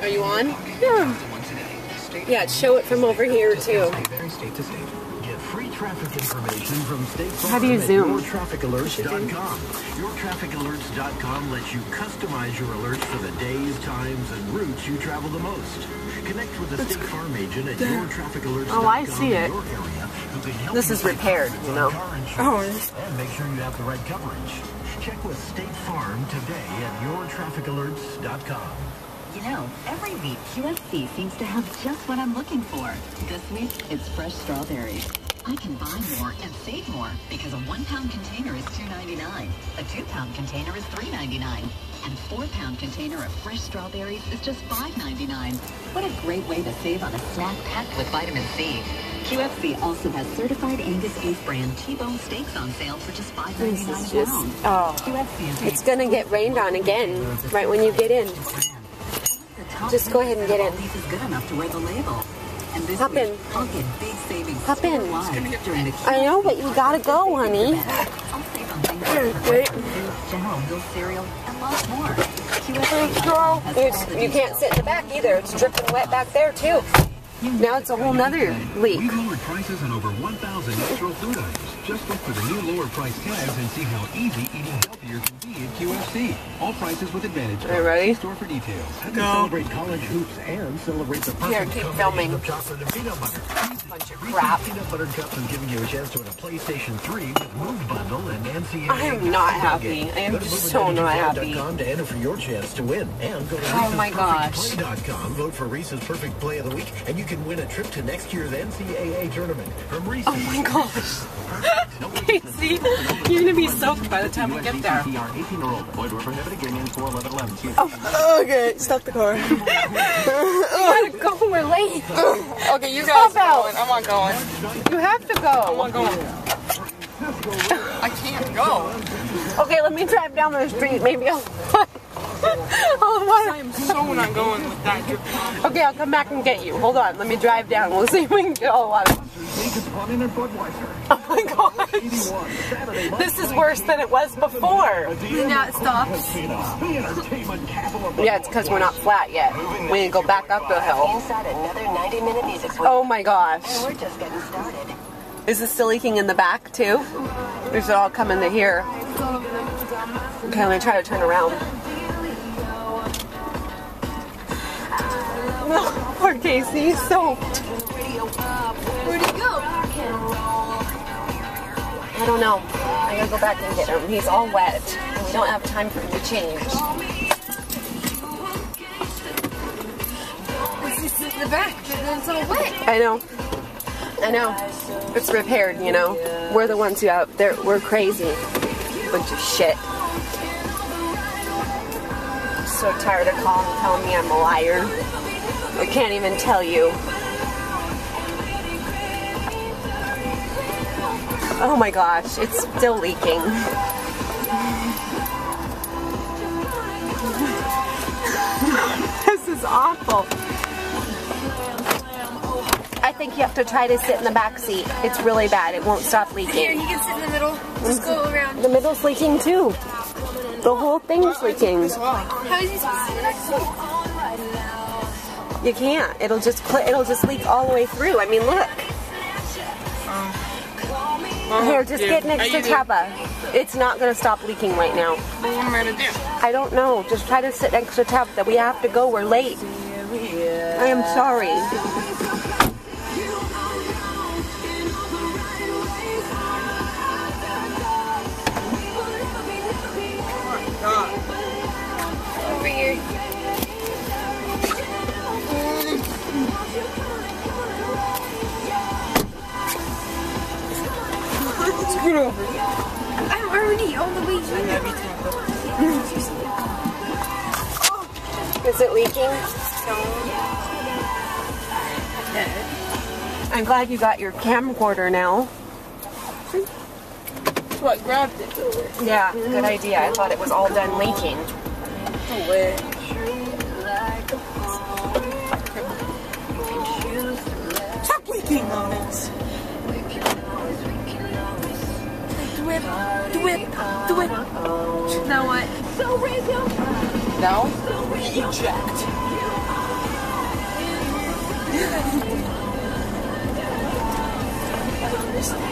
Are you on? Yeah. Yeah, show it from over here too. How do you zoom? YourTrafficAlerts.com. YourTrafficAlerts.com lets you customize your alerts for the days, times, and routes you travel the most. Connect with a State Farm agent at YourTrafficAlerts.com. Oh, I see it. This is repaired, you know. Oh. And make sure you have the right coverage. Check with State Farm today at YourTrafficAlerts.com. You know, every week QFC seems to have just what I'm looking for. This week, it's fresh strawberries. I can buy more and save more because a 1-pound container is $2.99. A 2-pound container is $3.99. And a 4-pound container of fresh strawberries is just $5.99. What a great way to save on a snack packed with vitamin C. QFC also has certified Angus beef brand T-bone steaks on sale for just $5.99 a pound. Oh, it's gonna get rained on again right when you get in. Just go ahead and get in. This is good enough to wear the label. And this Hop in. I'll get big savings. Hop in. During the I know, but you gotta go, honey. I'll save on things like Wait. General Mills cereal and lots more. You can't sit in the back either. It's dripping wet back there too. Now it's a whole nother leak. We've lowered prices on over 1,000 natural food items. Just look for the new lower price tags and see how easy eating healthier can be at QFC. All prices with advantage. Are you ready? Store for details. Celebrate college hoops and celebrate the Here, perfect keep combination filming. of chocolate and peanut butter. Bunch of crap. Peanut butter cups and giving you a chance to win a PlayStation 3 with Move Bundle and NCAA. I am not happy. I am just so not happy. To enter for your chance to win. And go to Oh my gosh. Reese'sPerfectPlay.com. Vote for Reese's Perfect Play of the Week, and you can win a trip to next year's NCAA tournament from Reese's. Oh my gosh. Casey, you're gonna be soaked by the time we get there. 18-year-old. Void were prohibited. Game ends 4/11/11. Oh, okay, stop the car. We gotta go, we're late. Okay, you guys out. going. I'm not going. You have to I'm go. not going. I can't go. Okay, let me drive down the street. Maybe I'll I am so not going with that drip. Okay, I'll come back and get you. Hold on, let me drive down. We'll see if we can get all of it. Oh my gosh. This is worse than it was before. Now it stops. Yeah, it's because we're not flat yet. We need to go back up the hill. Inside another 90-minute music suite. Oh my gosh. We're just getting started. Is this still leaking in the back too? Or is it all coming to here? Okay, let me try to turn around. No, poor Casey, he's soaked. Where'd he go? I don't know. I gotta go back and get him. He's all wet. And we don't have time for him to change. It's just in the back, but then it's all wet. I know. I know. It's repaired, you know. We're the ones who out there. We're crazy. Bunch of shit. So tired of telling me I'm a liar. I can't even tell you. Oh my gosh, it's still leaking. This is awful. I think you have to try to sit in the back seat. It's really bad. It won't stop leaking. Here, you can sit in the middle. Just go around. The middle's leaking too. The whole thing's leaking. How is he supposed to sit in the back seat? You can't. It'll just leak all the way through. I mean, look. Here, just get next to Taba. It's not going to stop leaking right now. What am I going to do? I don't know. Just try to sit next to Taba. We have to go. We're late. I am sorry. Over here. Scoot over. I'm already on the way here. Is it leaking? I'm glad you got your camcorder now. That's what grabbed it. Yeah, good idea. I thought it was all done leaking. Stop leaking on it. Do it. Now what? So raise him. No? Eject. Seriously.